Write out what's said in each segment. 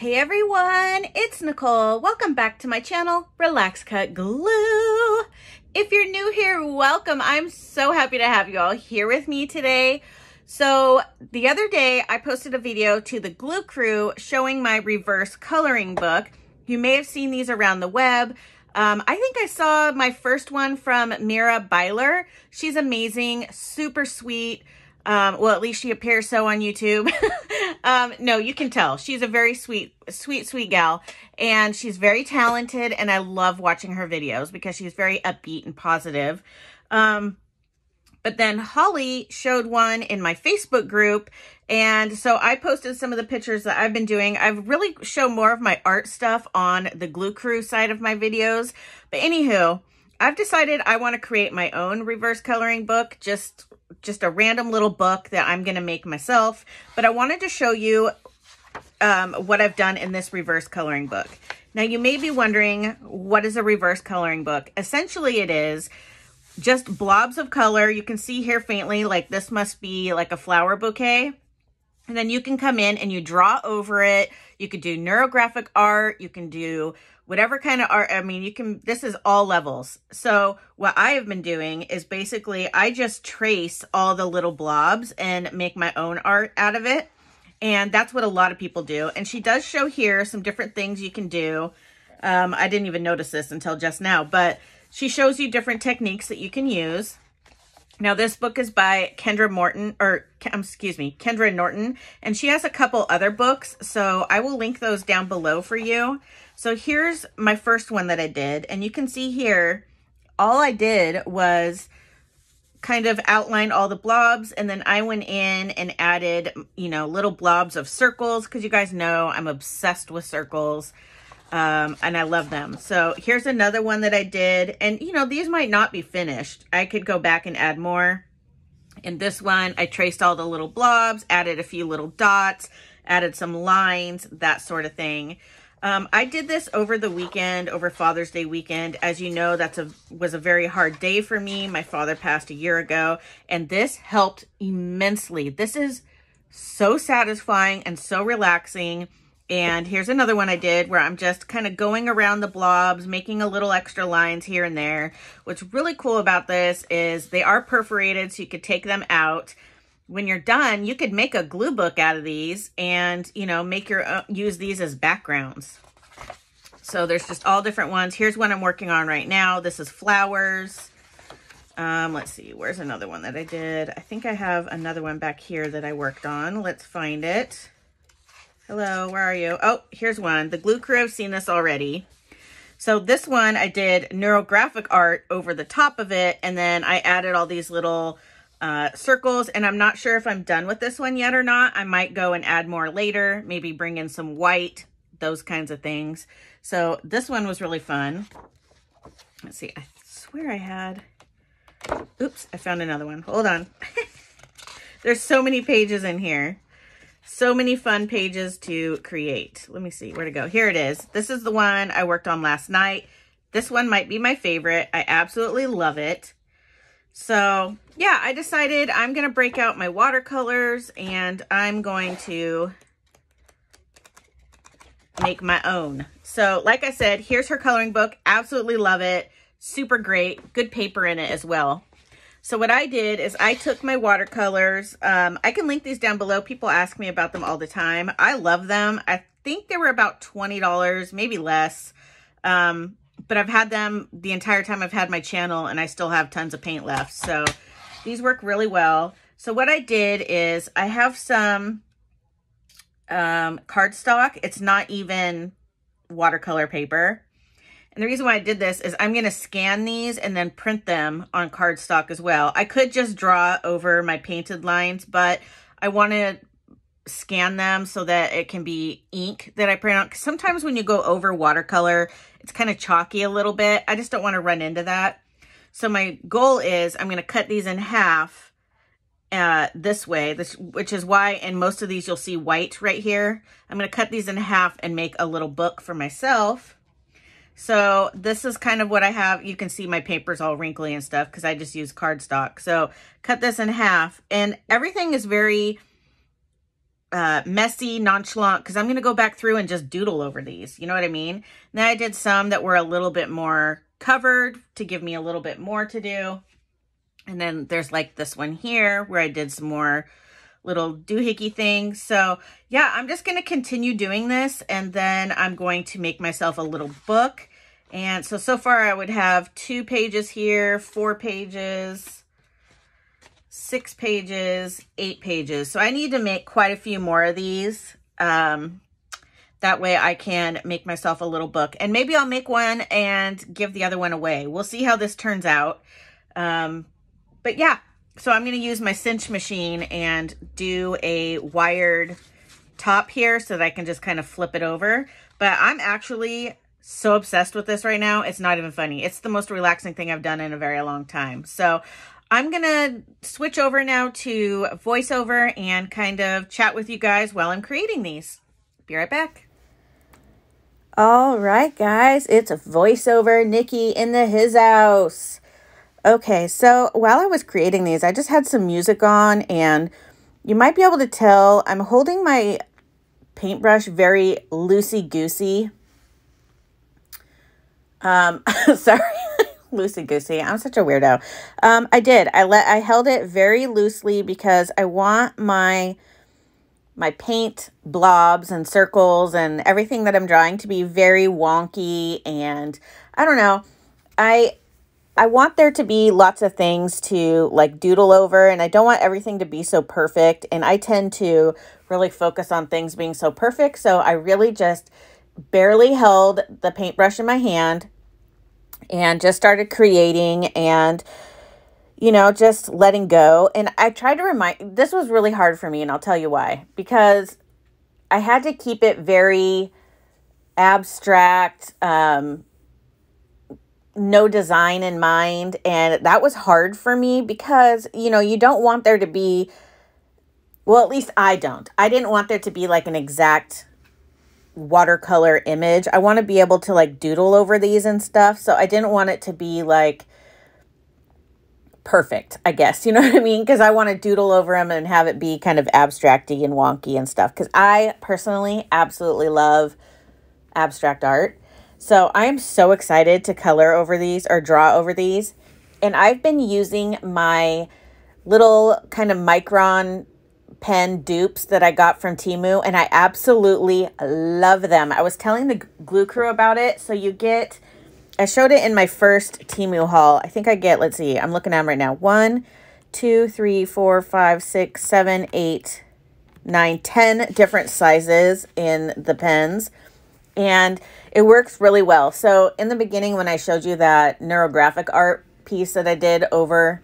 Hey everyone, it's Nicole. Welcome back to my channel, Relax.Cut.Glue. If you're new here, welcome. I'm so happy to have you all here with me today. So the other day I posted a video to the Glue Crew showing my reverse coloring book. You may have seen these around the web. I think I saw my first one from Mira Byler. She's amazing, super sweet. Well, at least she appears so on YouTube. No, you can tell. She's a very sweet gal, and she's very talented, and I love watching her videos because she's very upbeat and positive. But then Holly showed one in my Facebook group, and so I posted some of the pictures that I've been doing. I've really shown more of my art stuff on the Glue Crew side of my videos. But anywho, I've decided I want to create my own reverse coloring book, just a random little book that I'm going to make myself. But I wanted to show you what I've done in this reverse coloring book. Now, you may be wondering, what is a reverse coloring book? Essentially, it is just blobs of color. You can see here faintly, like this must be like a flower bouquet. And then you can come in and you draw over it. You could do neurographic art. You can do whatever kind of art. I mean, you can, this is all levels. So what I have been doing is basically I just trace all the little blobs and make my own art out of it. And that's what a lot of people do. And she does show here some different things you can do. I didn't even notice this until just now, but she shows you different techniques that you can use. Now, this book is by Kendra Norton, and she has a couple other books, so I will link those down below for you. So here's my first one that I did, and you can see here, all I did was kind of outline all the blobs, and then I went in and added, you know, little blobs of circles, because you guys know I'm obsessed with circles. And I love them. So here's another one that I did. And, you know, these might not be finished. I could go back and add more. In this one, I traced all the little blobs, added a few little dots, added some lines, that sort of thing. I did this over the weekend, over Father's Day weekend. As you know, was a very hard day for me. My father passed a year ago, and this helped immensely. This is so satisfying and so relaxing. And here's another one I did where I'm just kind of going around the blobs, making a little extra lines here and there. What's really cool about this is they are perforated, so you could take them out. When you're done, you could make a glue book out of these and, you know, use these as backgrounds. So there's just all different ones. Here's one I'm working on right now. This is flowers. Let's see, where's another one that I did? I think I have another one back here that I worked on. Let's find it. Hello, where are you? Oh, here's one. The Glue Crew, I've seen this already. So this one, I did neurographic art over the top of it, and then I added all these little circles, and I'm not sure if I'm done with this one yet or not. I might go and add more later, maybe bring in some white, those kinds of things. So this one was really fun. Let's see, I swear I had, oops, I found another one. Hold on. There's so many pages in here. So many fun pages to create. Let me see where to go. Here it is. This is the one I worked on last night. This one might be my favorite. I absolutely love it. So yeah, I decided I'm going to break out my watercolors and I'm going to make my own. So like I said, here's her coloring book. Absolutely love it. Super great. Good paper in it as well. So what I did is I took my watercolors. I can link these down below. People ask me about them all the time. I love them. I think they were about $20, maybe less. But I've had them the entire time I've had my channel, and I still have tons of paint left. So these work really well. So what I did is I have some cardstock. It's not even watercolor paper. And the reason why I did this is I'm going to scan these and then print them on cardstock as well. I could just draw over my painted lines, but I want to scan them so that it can be ink that I print on. 'Cause sometimes when you go over watercolor, it's kind of chalky a little bit. I just don't want to run into that. So my goal is I'm going to cut these in half this way, which is why in most of these you'll see white right here. I'm going to cut these in half and make a little book for myself. So this is kind of what I have. You can see my paper's all wrinkly and stuff because I just use cardstock. So cut this in half, and everything is very messy, nonchalant, because I'm going to go back through and just doodle over these. You know what I mean? And then I did some that were a little bit more covered to give me a little bit more to do. And then there's like this one here where I did some more little doohickey things. So yeah, I'm just going to continue doing this, and then I'm going to make myself a little book. And so far I would have 2 pages here, 4 pages, 6 pages, 8 pages. So I need to make quite a few more of these. That way I can make myself a little book, and maybe I'll make one and give the other one away. We'll see how this turns out. But yeah, so I'm going to use my cinch machine and do a wired top here so that I can just kind of flip it over. But I'm actually so obsessed with this right now. It's not even funny. It's the most relaxing thing I've done in a very long time. So I'm going to switch over now to voiceover and kind of chat with you guys while I'm creating these. Be right back. All right, guys, it's voiceover Nikki in the his house. Okay, so while I was creating these, I just had some music on, and you might be able to tell I'm holding my paintbrush very loosey-goosey. Sorry, loosey-goosey. I'm such a weirdo. I held it very loosely because I want my paint blobs and circles and everything that I'm drawing to be very wonky, and I don't know. I want there to be lots of things to like doodle over, and I don't want everything to be so perfect, and I tend to really focus on things being so perfect. So I really just barely held the paintbrush in my hand and just started creating and, you know, just letting go. And I tried to this was really hard for me, and I'll tell you why. Because I had to keep it very abstract, no design in mind. And that was hard for me because, you know, you don't want there to be, well, at least I don't. I didn't want there to be like an exact watercolor image. I want to be able to like doodle over these and stuff. So I didn't want it to be like perfect, I guess. You know what I mean? Because I want to doodle over them and have it be kind of abstract-y and wonky and stuff. Because I personally absolutely love abstract art. So I am so excited to color over these or draw over these. And I've been using my little kind of micron pen dupes that I got from Temu, and I absolutely love them. I was telling the glue crew about it. So you get, I showed it in my first Temu haul. I think I get, let's see, I'm looking at them right now. 1, 2, 3, 4, 5, 6, 7, 8, 9, 10 different sizes in the pens. And it works really well. So in the beginning, when I showed you that neurographic art piece that I did over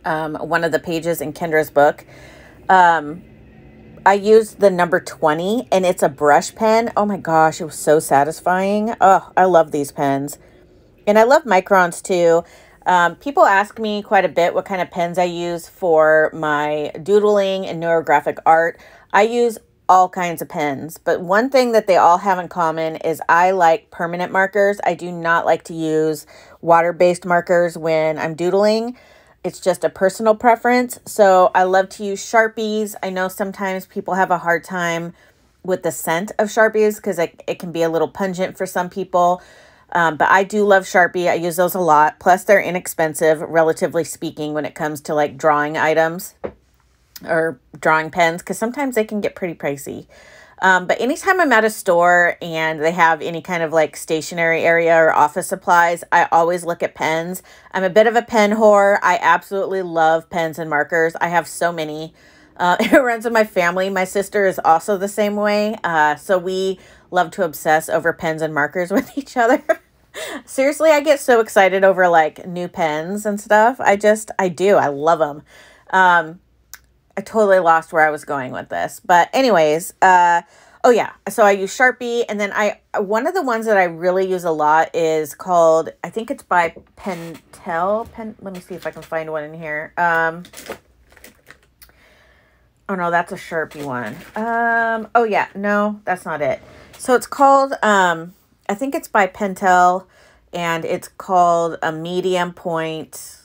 one of the pages in Kendra's book, I used the number 20, and it's a brush pen. Oh my gosh, it was so satisfying. Oh, I love these pens. And I love microns too. People ask me quite a bit what kind of pens I use for my doodling and neurographic art. I use all kinds of pens, but one thing that they all have in common is I like permanent markers. I do not like to use water-based markers when I'm doodling. It's just a personal preference. So I love to use Sharpies. I know sometimes people have a hard time with the scent of Sharpies because it can be a little pungent for some people. But I do love Sharpie. I use those a lot. Plus they're inexpensive, relatively speaking, when it comes to like drawing items or drawing pens, because sometimes they can get pretty pricey. But anytime I'm at a store and they have any kind of like stationery area or office supplies, I always look at pens. I'm a bit of a pen whore. I absolutely love pens and markers. I have so many. It runs in my family. My sister is also the same way. So we love to obsess over pens and markers with each other. Seriously, I get so excited over like new pens and stuff. I do. I love them. I totally lost where I was going with this. But anyways, oh yeah. So I use Sharpie, and then one of the ones that I really use a lot is called, I think it's by Pentel. Let me see if I can find one in here. Oh no, that's a Sharpie one. Oh yeah, no, that's not it. So it's called, I think it's by Pentel, and it's called a medium point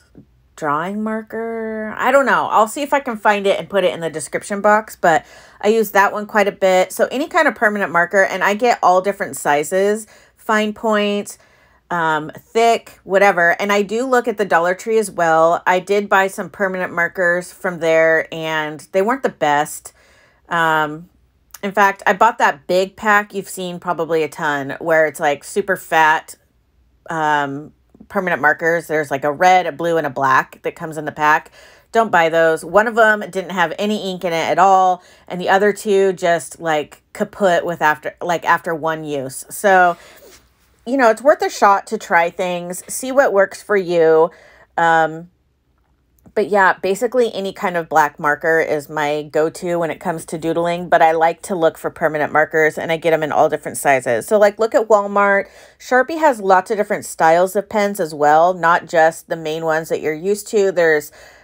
drawing marker. I don't know. I'll see if I can find it and put it in the description box, but I use that one quite a bit. So any kind of permanent marker, and I get all different sizes, fine point, thick, whatever. And I do look at the Dollar Tree as well. I did buy some permanent markers from there, and they weren't the best. In fact, I bought that big pack you've seen probably a ton, where it's like super fat permanent markers. There's like a red, a blue, and a black that comes in the pack. Don't buy those. One of them didn't have any ink in it at all, and the other two just like kaput with after one use. So, you know, it's worth a shot to try things, see what works for you. But yeah, basically any kind of black marker is my go-to when it comes to doodling, but I like to look for permanent markers, and I get them in all different sizes. So like look at Walmart. Sharpie has lots of different styles of pens as well, not just the main ones that you're used to.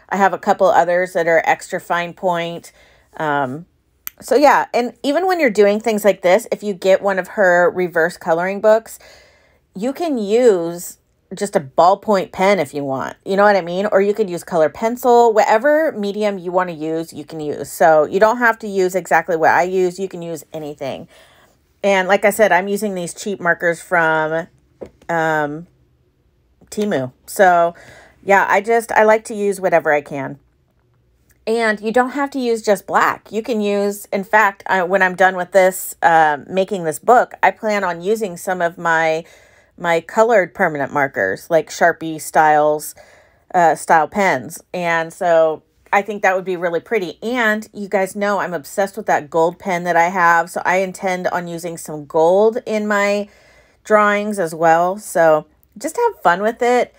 I have a couple others that are extra fine point. So yeah, and even when you're doing things like this, if you get one of her reverse coloring books, you can use just a ballpoint pen if you want, you know what I mean? Or you could use color pencil, whatever medium you want to use, you can use. So you don't have to use exactly what I use. You can use anything. And like I said, I'm using these cheap markers from Temu. So yeah, I like to use whatever I can. And you don't have to use just black. You can use, in fact, when I'm done with this, making this book, I plan on using some of my colored permanent markers, like Sharpie style pens. And so I think that would be really pretty. And you guys know I'm obsessed with that gold pen that I have. So I intend on using some gold in my drawings as well. So just have fun with it.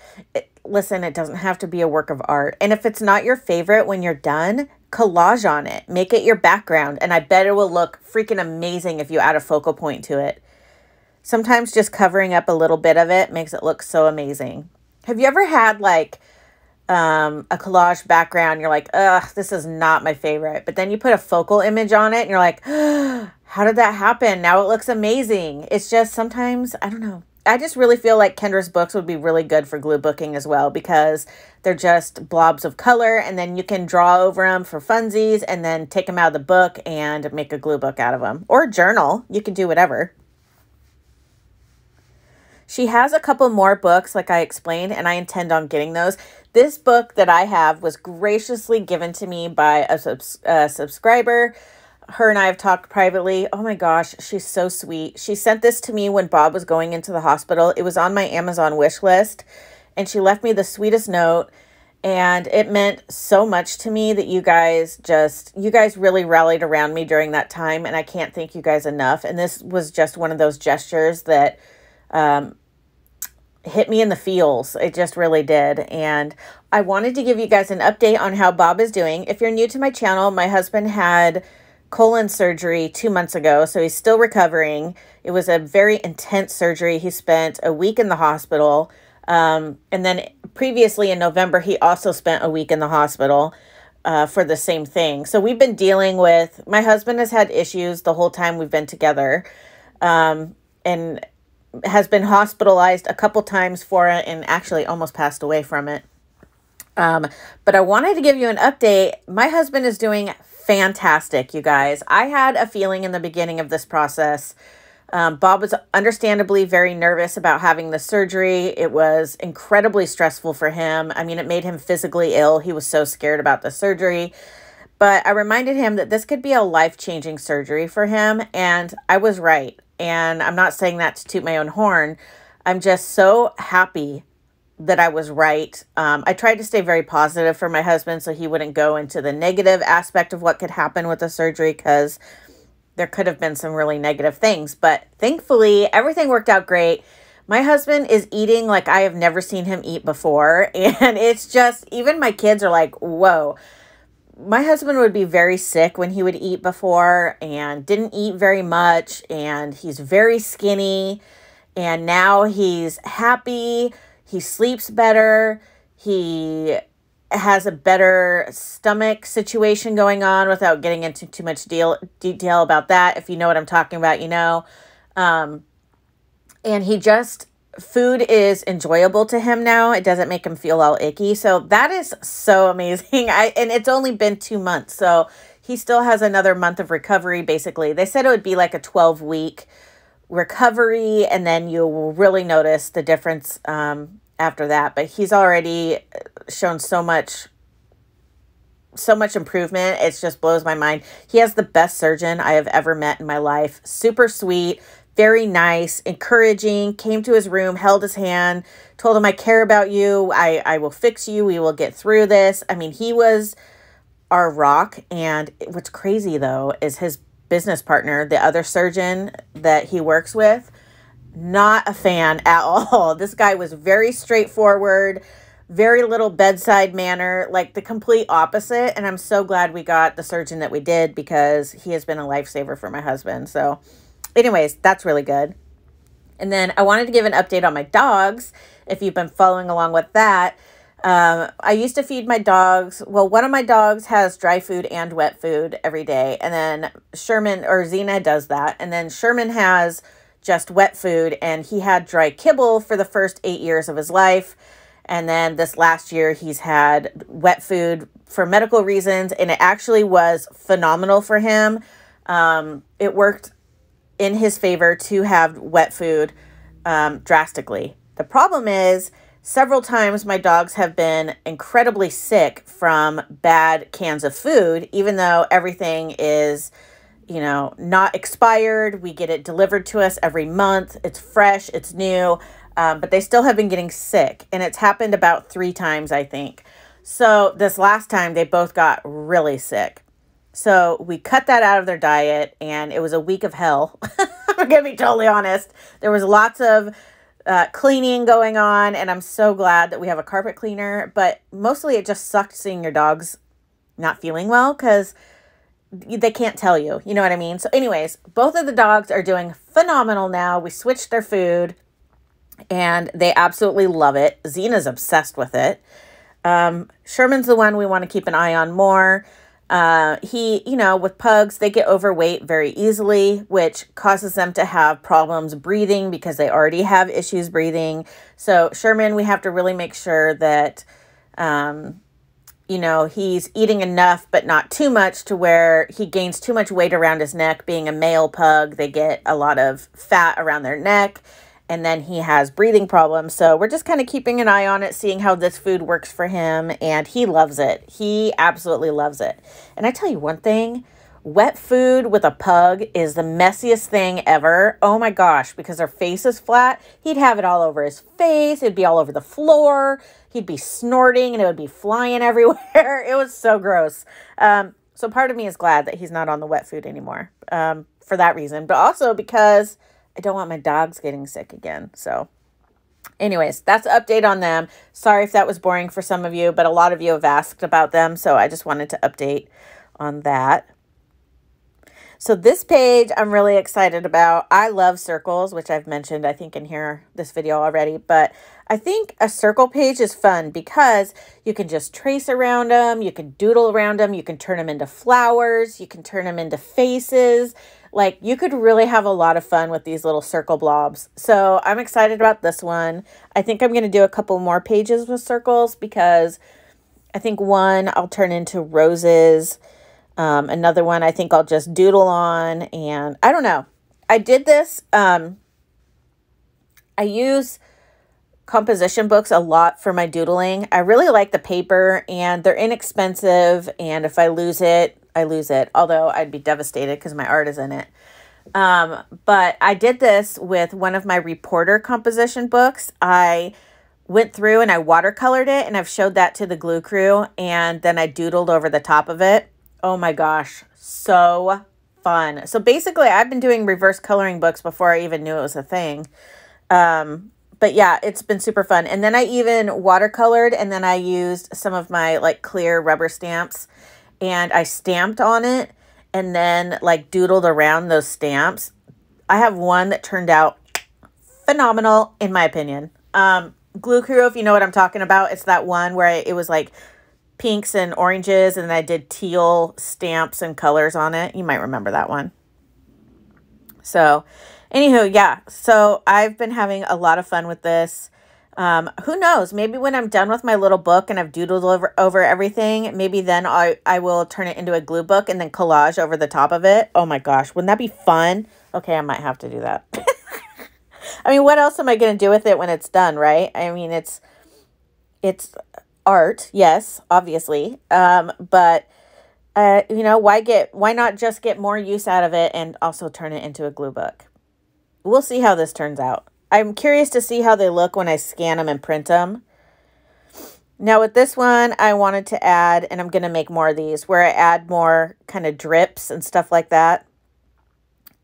Listen, it doesn't have to be a work of art. And if it's not your favorite when you're done, collage on it. Make it your background. And I bet it will look freaking amazing if you add a focal point to it. Sometimes just covering up a little bit of it makes it look so amazing. Have you ever had like a collage background? You're like, ugh, this is not my favorite. But then you put a focal image on it and you're like, how did that happen? Now it looks amazing. It's just sometimes, I don't know. I just really feel like Kendra's books would be really good for glue booking as well, because they're just blobs of color, and then you can draw over them for funsies and then take them out of the book and make a glue book out of them. Or a journal. You can do whatever. She has a couple more books, like I explained, and I intend on getting those. This book that I have was graciously given to me by a subscriber. Her and I have talked privately. Oh my gosh, she's so sweet. She sent this to me when Bob was going into the hospital. It was on my Amazon wish list, and she left me the sweetest note, and it meant so much to me that you guys really rallied around me during that time, and I can't thank you guys enough. And this was just one of those gestures that hit me in the feels. It just really did. And I wanted to give you guys an update on how Bob is doing. If you're new to my channel, my husband had colon surgery 2 months ago, so he's still recovering. It was a very intense surgery. He spent a week in the hospital. And then previously in November, he also spent a week in the hospital for the same thing. So we've been dealing with, my husband has had issues the whole time we've been together. And has been hospitalized a couple times for it, and actually almost passed away from it. But I wanted to give you an update. My husband is doing fantastic, you guys. I had a feeling in the beginning of this process. Bob was understandably very nervous about having the surgery. It was incredibly stressful for him. I mean, it made him physically ill. He was so scared about the surgery. But I reminded him that this could be a life-changing surgery for him, and I was right. And I'm not saying that to toot my own horn. I'm just so happy that I was right. I tried to stay very positive for my husband so he wouldn't go into the negative aspect of what could happen with the surgery, because there could have been some really negative things. But thankfully, everything worked out great. My husband is eating like I have never seen him eat before. And it's just, even my kids are like, whoa. My husband would be very sick when he would eat before, and didn't eat very much, and he's very skinny, and now he's happy, he sleeps better, he has a better stomach situation going on, without getting into too much detail about that. If you know what I'm talking about, you know. And he just food is enjoyable to him now. It doesn't make him feel all icky. So that is so amazing. And it's only been 2 months. So he still has another month of recovery, basically. They said it would be like a 12-week recovery, and then you will really notice the difference after that. But he's already shown so much improvement. It just blows my mind. He has the best surgeon I have ever met in my life. Super sweet, very nice, encouraging, came to his room, held his hand, told him, I care about you. I will fix you. We will get through this. I mean, he was our rock. And what's crazy though, is his business partner, the other surgeon that he works with, not a fan at all. This guy was very straightforward, very little bedside manner, like the complete opposite. And I'm so glad we got the surgeon that we did, because he has been a lifesaver for my husband. So anyways, that's really good. And then I wanted to give an update on my dogs, if you've been following along with that. I used to feed my dogs. Well, one of my dogs has dry food and wet food every day. And then Sherman, or Xena, does that. And then Sherman has just wet food, and he had dry kibble for the first 8 years of his life. And then this last year he's had wet food for medical reasons, and it actually was phenomenal for him. It worked in his favor to have wet food drastically. The problem is, several times my dogs have been incredibly sick from bad cans of food, even though everything is, you know, not expired. We get it delivered to us every month. It's fresh, it's new, but they still have been getting sick. And it's happened about 3 times, I think. So this last time they both got really sick. So we cut that out of their diet, and it was a week of hell. I'm going to be totally honest. There was lots of cleaning going on, and I'm so glad that we have a carpet cleaner, but mostly it just sucked seeing your dogs not feeling well, because they can't tell you, you know what I mean? So anyways, both of the dogs are doing phenomenal now. We switched their food, and they absolutely love it. Xena's obsessed with it. Sherman's the one we want to keep an eye on more. He, you know, with pugs, they get overweight very easily, which causes them to have problems breathing, because they already have issues breathing. So Sherman, we have to really make sure that, you know, he's eating enough, but not too much to where he gains too much weight around his neck. Being a male pug, they get a lot of fat around their neck, and then he has breathing problems. So we're just kind of keeping an eye on it, seeing how this food works for him. And he loves it. He absolutely loves it. And I tell you one thing, wet food with a pug is the messiest thing ever. Oh my gosh, because their face is flat. He'd have it all over his face. It'd be all over the floor. He'd be snorting, and it would be flying everywhere. It was so gross. So part of me is glad that he's not on the wet food anymore, for that reason. But also because I don't want my dogs getting sick again. So anyways, that's an update on them. Sorry if that was boring for some of you, but a lot of you have asked about them. So I just wanted to update on that. So this page I'm really excited about. I love circles, which I've mentioned, I think, in this video already. But I think a circle page is fun because you can just trace around them. You can doodle around them. You can turn them into flowers. You can turn them into faces. Like, you could really have a lot of fun with these little circle blobs. So I'm excited about this one. I think I'm going to do a couple more pages with circles, because I think one I'll turn into roses. Another one I think I'll just doodle on, and I don't know. I did this. I use composition books a lot for my doodling. I really like the paper, and they're inexpensive, and if I lose it, I lose it. Although I'd be devastated because my art is in it. But I did this with one of my reporter composition books. I went through and I watercolored it, and I've showed that to the glue crew, and then I doodled over the top of it. Oh my gosh, so fun. So basically, I've been doing reverse coloring books before I even knew it was a thing. But yeah, it's been super fun. And then I even watercolored, and then I used some of my like clear rubber stamps, and I stamped on it, and then like doodled around those stamps. I have one that turned out phenomenal, in my opinion. Glue Crew, if you know what I'm talking about, it's that one where it was like pinks and oranges, and I did teal stamps and colors on it. You might remember that one. So Anywho, yeah, so I've been having a lot of fun with this. Who knows? Maybe when I'm done with my little book and I've doodled over everything, maybe then I will turn it into a glue book and then collage over the top of it. Oh my gosh, wouldn't that be fun? Okay, I might have to do that. I mean, what else am I going to do with it when it's done, right? I mean, it's art, yes, obviously. But you know, why not just get more use out of it and also turn it into a glue book? We'll see how this turns out. I'm curious to see how they look when I scan them and print them. Now with this one, I wanted to add, and I'm going to make more of these, where I add more kind of drips and stuff like that.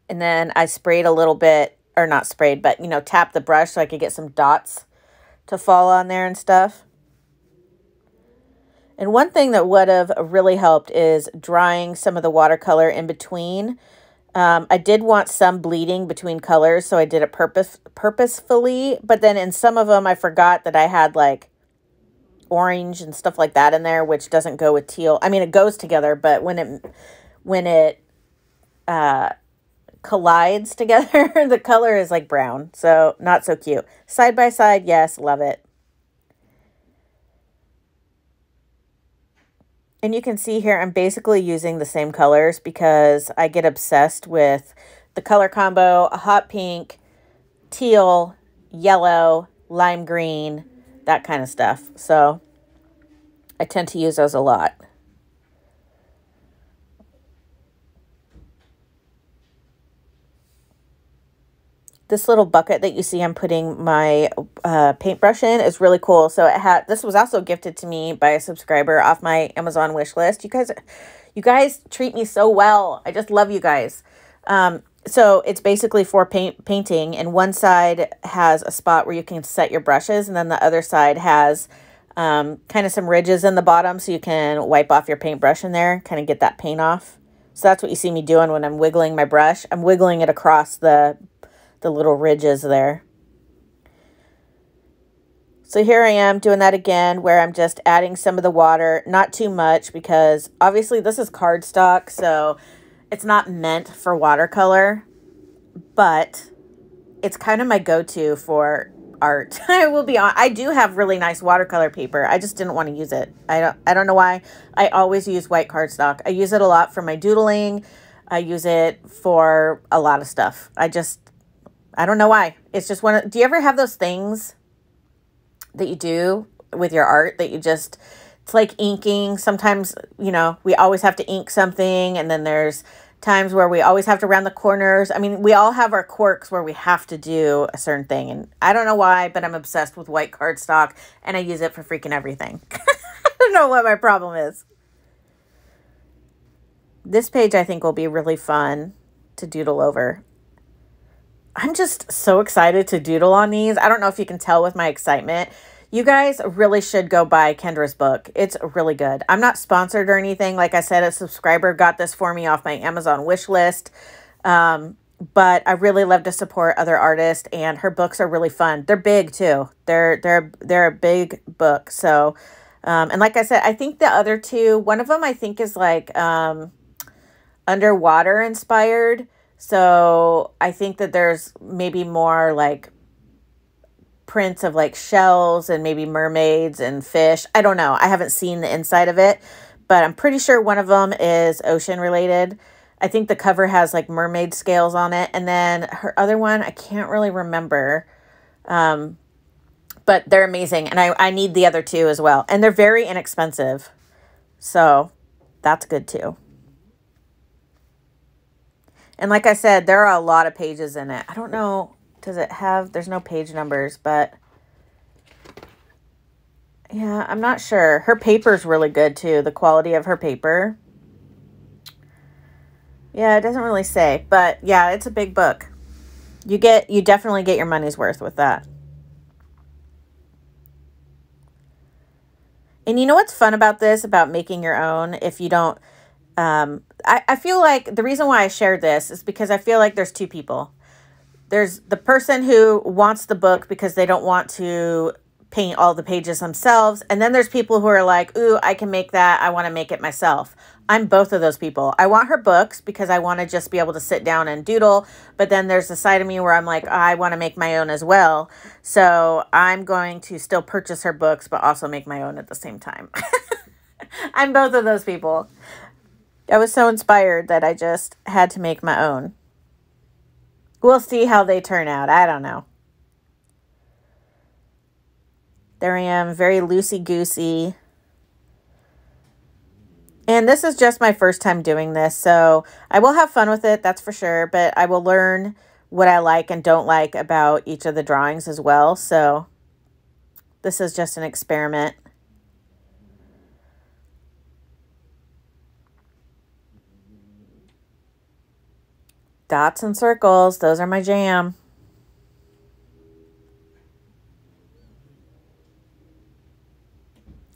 And then I sprayed a little bit, or not sprayed, but, you know, tapped the brush so I could get some dots to fall on there and stuff. And one thing that would have really helped is drying some of the watercolor in between. I did want some bleeding between colors, so I did it purposefully. But then in some of them, I forgot that I had like orange and stuff like that in there, which doesn't go with teal. I mean, it goes together, but when it collides together, the color is like brown, so not so cute. Side by side, yes, love it. And you can see here, I'm basically using the same colors because I get obsessed with the color combo: a hot pink, teal, yellow, lime green, that kind of stuff. So I tend to use those a lot. This little bucket that you see I'm putting my paintbrush in is really cool. So this was also gifted to me by a subscriber off my Amazon wish list. You guys treat me so well. I just love you guys. So it's basically for painting, and one side has a spot where you can set your brushes, and then the other side has kind of some ridges in the bottom so you can wipe off your paintbrush in there, kind of get that paint off. So that's what you see me doing when I'm wiggling my brush. I'm wiggling it across the little ridges there. So here I am doing that again, where I'm just adding some of the water, not too much, because obviously this is cardstock, so it's not meant for watercolor, but it's kind of my go-to for art. I will be honest, I do have really nice watercolor paper. I just didn't want to use it. I don't know why. I always use white cardstock. I use it a lot for my doodling. I use it for a lot of stuff. I don't know why. It's just do you ever have those things that you do with your art that it's like inking? Sometimes, you know, we always have to ink something, and then there's times where we always have to round the corners. I mean, we all have our quirks where we have to do a certain thing, and I don't know why, but I'm obsessed with white cardstock, and I use it for freaking everything. I don't know what my problem is. This page I think will be really fun to doodle over. I'm just so excited to doodle on these. I don't know if you can tell with my excitement. You guys really should go buy Kendra's book. It's really good. I'm not sponsored or anything. Like I said, a subscriber got this for me off my Amazon wish list. But I really love to support other artists, and her books are really fun. They're big too. They're a big book. So, and like I said, I think the other two, one of them I think is like underwater inspired. So I think that there's maybe more like prints of like shells and maybe mermaids and fish. I don't know. I haven't seen the inside of it, but I'm pretty sure one of them is ocean related. I think the cover has like mermaid scales on it. And then her other one, I can't really remember. But they're amazing. And I need the other two as well. And they're very inexpensive. So that's good too. And like I said, there are a lot of pages in it. I don't know, there's no page numbers, but yeah, I'm not sure. Her paper's really good too, the quality of her paper. Yeah, it doesn't really say, but yeah, it's a big book. You definitely get your money's worth with that. And you know what's fun about this, about making your own, if you don't, I feel like the reason why I shared this is because I feel like there's two people. There's the person who wants the book because they don't want to paint all the pages themselves. And then there's people who are like, ooh, I can make that. I want to make it myself. I'm both of those people. I want her books because I want to just be able to sit down and doodle. But then there's a side of me where I'm like, I want to make my own as well. So I'm going to still purchase her books, but also make my own at the same time. I'm both of those people. I was so inspired that I just had to make my own. We'll see how they turn out. I don't know. There I am, very loosey-goosey. And this is just my first time doing this, so I will have fun with it, that's for sure. But I will learn what I like and don't like about each of the drawings as well. So this is just an experiment. Dots and circles, those are my jam.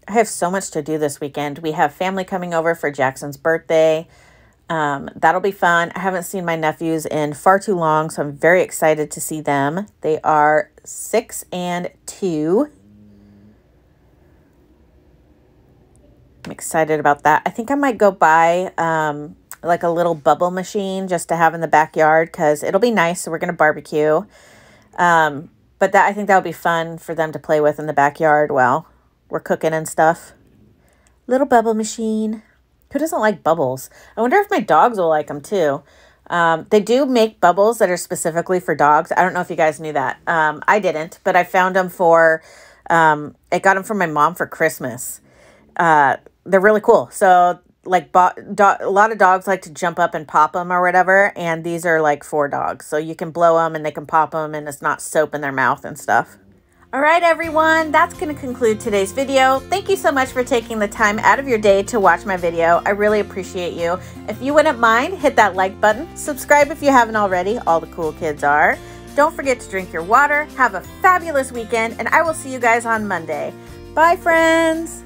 I have so much to do this weekend. We have family coming over for Jackson's birthday. That'll be fun. I haven't seen my nephews in far too long, so I'm very excited to see them. They are 6 and 2. I'm excited about that. I think I might go buy like a little bubble machine just to have in the backyard because it'll be nice. So we're going to barbecue. But I think that'll be fun for them to play with in the backyard while we're cooking and stuff. Little bubble machine. Who doesn't like bubbles? I wonder if my dogs will like them too. They do make bubbles that are specifically for dogs. I don't know if you guys knew that. I didn't, but I found them for, I got them from my mom for Christmas. They're really cool. So like a lot of dogs like to jump up and pop them or whatever. And these are like for dogs. So you can blow them and they can pop them and it's not soap in their mouth and stuff. All right, everyone, that's going to conclude today's video. Thank you so much for taking the time out of your day to watch my video. I really appreciate you. If you wouldn't mind, hit that like button. Subscribe if you haven't already. All the cool kids are. Don't forget to drink your water. Have a fabulous weekend, and I will see you guys on Monday. Bye, friends.